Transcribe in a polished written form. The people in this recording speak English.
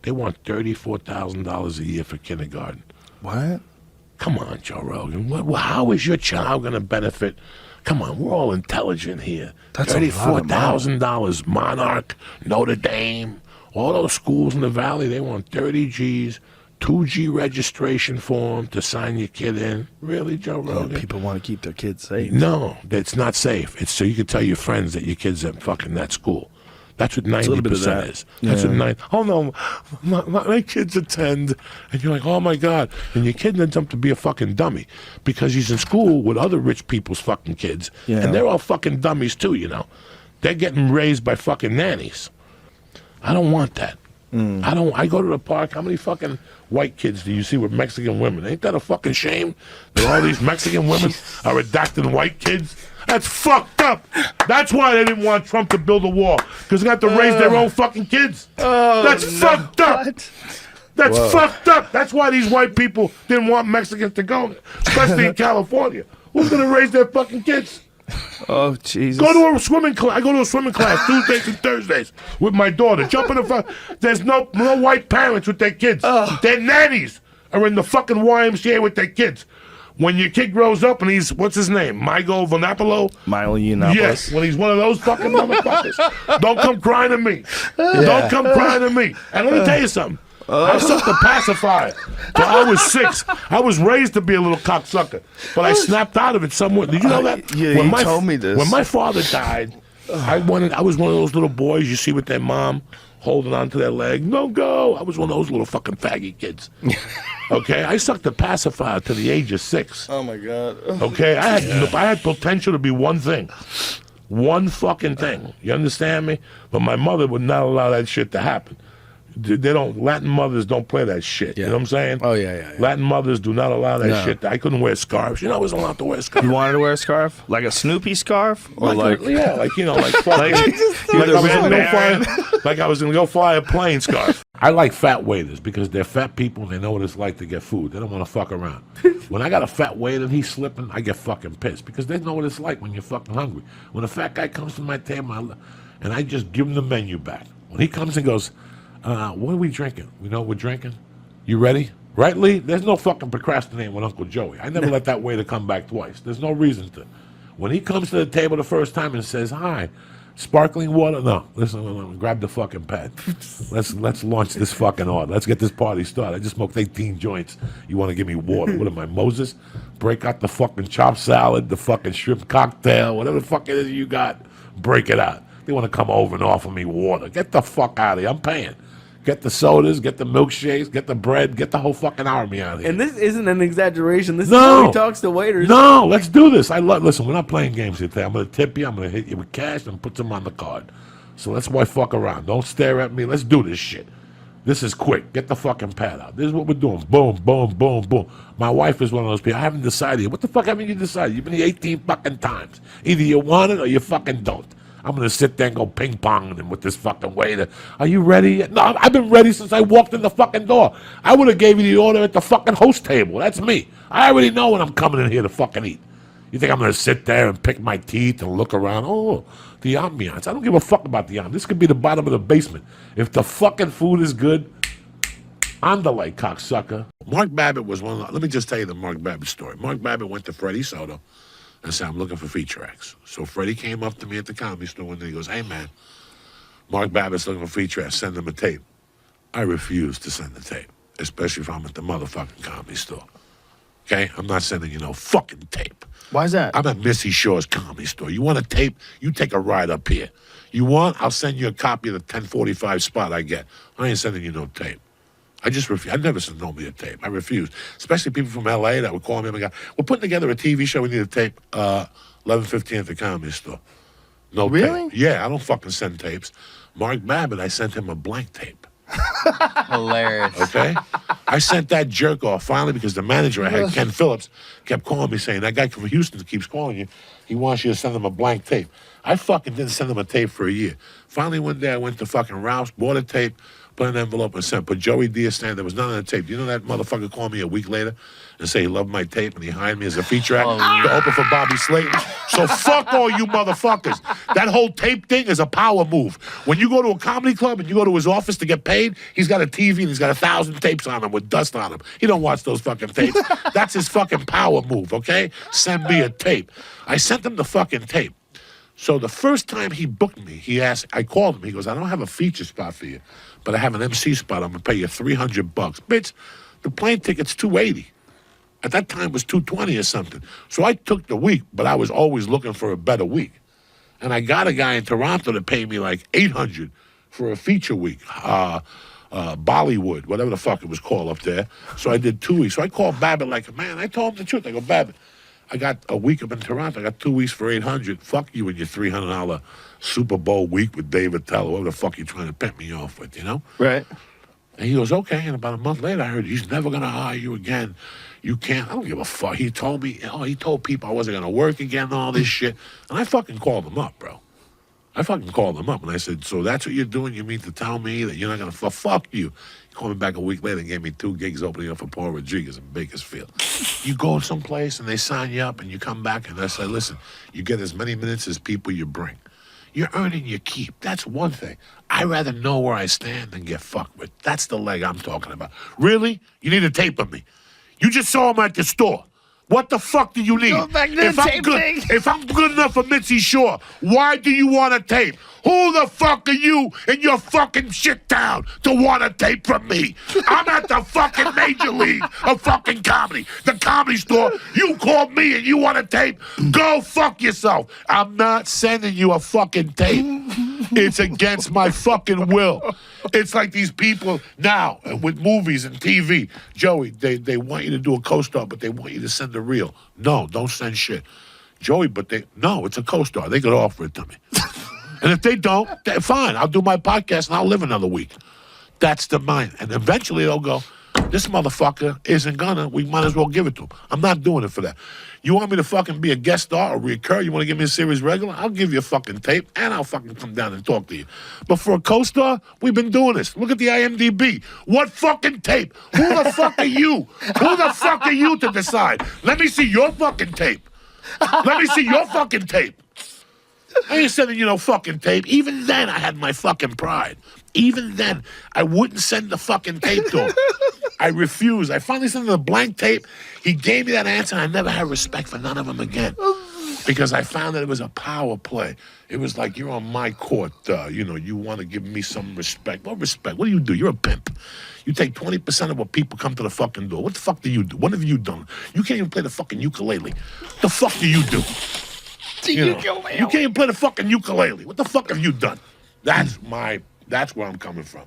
They want $34,000 a year for kindergarten. What? Come on, Joe Rogan. How is your child going to benefit? Come on, we're all intelligent here. That's a lot of money. $34,000. Monarch, Notre Dame, all those schools in the Valley, they want 30 G's, 2G registration form to sign your kid in. Really, Joe Rogan? People want to keep their kids safe. No, it's not safe. It's so you can tell your friends that your kid's at fucking that school. That's what 90% is. That's what oh no, my kids attend, and you're like, oh my God, and your kid ends up to be a fucking dummy because he's in school with other rich people's fucking kids, and they're all fucking dummies too. You know, they're getting raised by fucking nannies. I don't want that. I go to the park. How many fucking white kids do you see with Mexican women? Ain't that a fucking shame that all these Mexican women are adopting white kids? That's fucked up. That's why they didn't want Trump to build a wall, because they have to raise their own fucking kids. That's fucked up. That's fucked up. That's why these white people didn't want Mexicans to go, especially in California. Who's gonna raise their fucking kids? Oh, Jesus. Go to a swimming class. I go to a swimming class Tuesdays and Thursdays with my daughter. Jump in the There's no white parents with their kids. Their nannies are in the fucking YMCA with their kids. When your kid grows up and he's, what's his name? Milo Yiannopoulos? Milo Yiannopoulos. Yes, when he's one of those fucking motherfuckers. Don't come crying to me. Don't come crying to me. And let me tell you something. I sucked a pacifier till I was 6. I was raised to be a little cocksucker, but I snapped out of it somewhat. Did you know that? Yeah, you told me this. When my father died, I was one of those little boys you see with their mom holding onto their leg. No go. I was one of those little fucking faggy kids. Okay, I sucked a pacifier to the age of 6. Oh my God. Okay, I had potential to be one thing. One fucking thing. You understand me? But my mother would not allow that shit to happen. Latin mothers don't play that shit. You know what I'm saying? Oh, yeah. Latin mothers do not allow that shit. I couldn't wear scarves. I wasn't allowed to wear scarves. You wanted to wear a scarf? Like a Snoopy scarf? Or like I was gonna go fly a plane scarf. I like fat waiters because they're fat people and they know what it's like to get food. They don't want to fuck around. When I got a fat waiter and he's slipping, I get fucking pissed because they know what it's like when you're fucking hungry. When a fat guy comes to my table and I just give him the menu back. When he comes and goes, what are we drinking? We know what we're drinking? You ready? Right, Lee? There's no fucking procrastinating with Uncle Joey. I never let that waiter come back twice. There's no reason to. When he comes to the table the first time and says, hi, sparkling water? No, listen, grab the fucking pad. Let's launch this fucking order. Let's get this party started. I just smoked 18 joints. You want to give me water? What am I, Moses? Break out the fucking chopped salad, the fucking shrimp cocktail, whatever the fuck it is you got, break it out. They want to come over and offer me water. Get the fuck out of here. I'm paying. Get the sodas, get the milkshakes, get the bread, get the whole fucking army out of here. And this isn't an exaggeration. This is how he talks to waiters. No, let's do this. Listen, we're not playing games here today. I'm going to tip you. I'm going to hit you with cash and put some on the card. So that's why fuck around. Don't stare at me. Let's do this shit. This is quick. Get the fucking pad out. This is what we're doing. Boom, boom, boom, boom. My wife is one of those people. I haven't decided yet. What the fuck haven't you decided? You've been here 18 fucking times. Either you want it or you fucking don't. I'm going to sit there and go ping-pong with this fucking waiter. Are you ready yet? No, I've been ready since I walked in the fucking door. I would have gave you the order at the fucking host table. That's me. I already know when I'm coming in here to fucking eat. You think I'm going to sit there and pick my teeth and look around? Oh, the ambiance. I don't give a fuck about the ambiance. This could be the bottom of the basement. If the fucking food is good, I'm the light cocksucker. Mark Babbitt was one of the, let me just tell you the Mark Babbitt story. Mark Babbitt went to Freddie Soto and said, I'm looking for feature acts. So Freddie came up to me at the Comedy Store one day. He goes, hey, man, Mark Babbitt's looking for feature acts. Send him a tape. I refuse to send the tape, especially if I'm at the motherfucking Comedy Store. Okay? I'm not sending you no fucking tape. Why is that? I'm at Missy Shaw's Comedy Store. You want a tape? You take a ride up here. You want? I'll send you a copy of the 1045 spot I get. I ain't sending you no tape. I just refuse. I never sent nobody a tape. I refuse. Especially people from L.A. that would call me and go, we're putting together a TV show. We need a tape. 11:15 at the Comedy Store. No really? tape. Yeah, I don't fucking send tapes. Mark Babbitt, I sent him a blank tape. Hilarious. Okay? I sent that jerk off finally because the manager I had, Ken Phillips, kept calling me saying, that guy from Houston keeps calling you. He wants you to send him a blank tape. I fucking didn't send him a tape for a year. Finally, one day I went to fucking Ralph's, bought a tape, put an envelope and sent. Put Joey Diaz stand. There was none on the tape. Do you know that motherfucker called me a week later and say he loved my tape and he hired me as a feature act to open for Bobby Slayton? So fuck all you motherfuckers. That whole tape thing is a power move. When you go to a comedy club and you go to his office to get paid, he's got a TV and he's got 1,000 tapes on him with dust on him. He don't watch those fucking tapes. That's his fucking power move, okay? Send me a tape. I sent him the fucking tape. So the first time he booked me, I called him. He goes, I don't have a feature spot for you, but I have an MC spot. I'm going to pay you $300. Bitch, the plane ticket's $280. At that time, it was $220 or something. So I took the week, but I was always looking for a better week. And I got a guy in Toronto to pay me like $800 for a feature week. Bollywood, whatever the fuck it was called up there. So I did 2 weeks. So I called Babbitt like, man, I told him the truth. I go, Babbitt, I got a week up in Toronto. I got 2 weeks for $800. Fuck you and your $300 Super Bowl week with David Teller. Whatever the fuck you trying to pimp me off with, you know? Right. And he goes, okay. And about a month later, I heard he's never going to hire you again. You can't. I don't give a fuck. He told me, he told people I wasn't going to work again and all this shit. And I fucking called him up, bro. I fucking called him up. And I said, so that's what you're doing? You mean to tell me that you're not going to fuck you? He called me back a week later and gave me 2 gigs opening up for Paul Rodriguez in Bakersfield. You go someplace and they sign you up and you come back and I say, listen, you get as many minutes as people you bring. You're earning your keep. That's one thing. I'd rather know where I stand than get fucked with. That's the leg I'm talking about. Really? You need a tape of me. You just saw him at the store. What the fuck do you need? Go back to the tape thing. If I'm good enough for Mitzi Shore, why do you want a tape? Who the fuck are you in your fucking shit town to want a tape from me? I'm at the fucking major league of fucking comedy. The Comedy Store. You called me and you want a tape? Go fuck yourself. I'm not sending you a fucking tape. It's against my fucking will. It's like these people now with movies and TV. Joey, they want you to do a co-star, but they want you to send a reel. No, don't send shit. Joey, no, it's a co-star. They could offer it to me. And if they don't, fine. I'll do my podcast and I'll live another week. That's the mind. And eventually they'll go, this motherfucker isn't gonna, we might as well give it to him. I'm not doing it for that. You want me to fucking be a guest star or recur? You want to give me a series regular? I'll give you a fucking tape and I'll fucking come down and talk to you. But for a co-star, we've been doing this. Look at the IMDb. What fucking tape? Who the fuck are you? Who the fuck are you to decide? Let me see your fucking tape. Let me see your fucking tape. I ain't sending you no fucking tape. Even then, I had my fucking pride. Even then, I wouldn't send the fucking tape to him. I refused. I finally sent him a blank tape. He gave me that answer, and I never had respect for none of them again. Because I found that it was a power play. It was like, you're on my court. You want to give me some respect. What respect? What do you do? You're a pimp. You take 20% of what people come to the fucking door. What the fuck do you do? What have you done? You can't even play the fucking ukulele. What the fuck do you do? You can't even play the fucking ukulele. What the fuck have you done? That's where I'm coming from.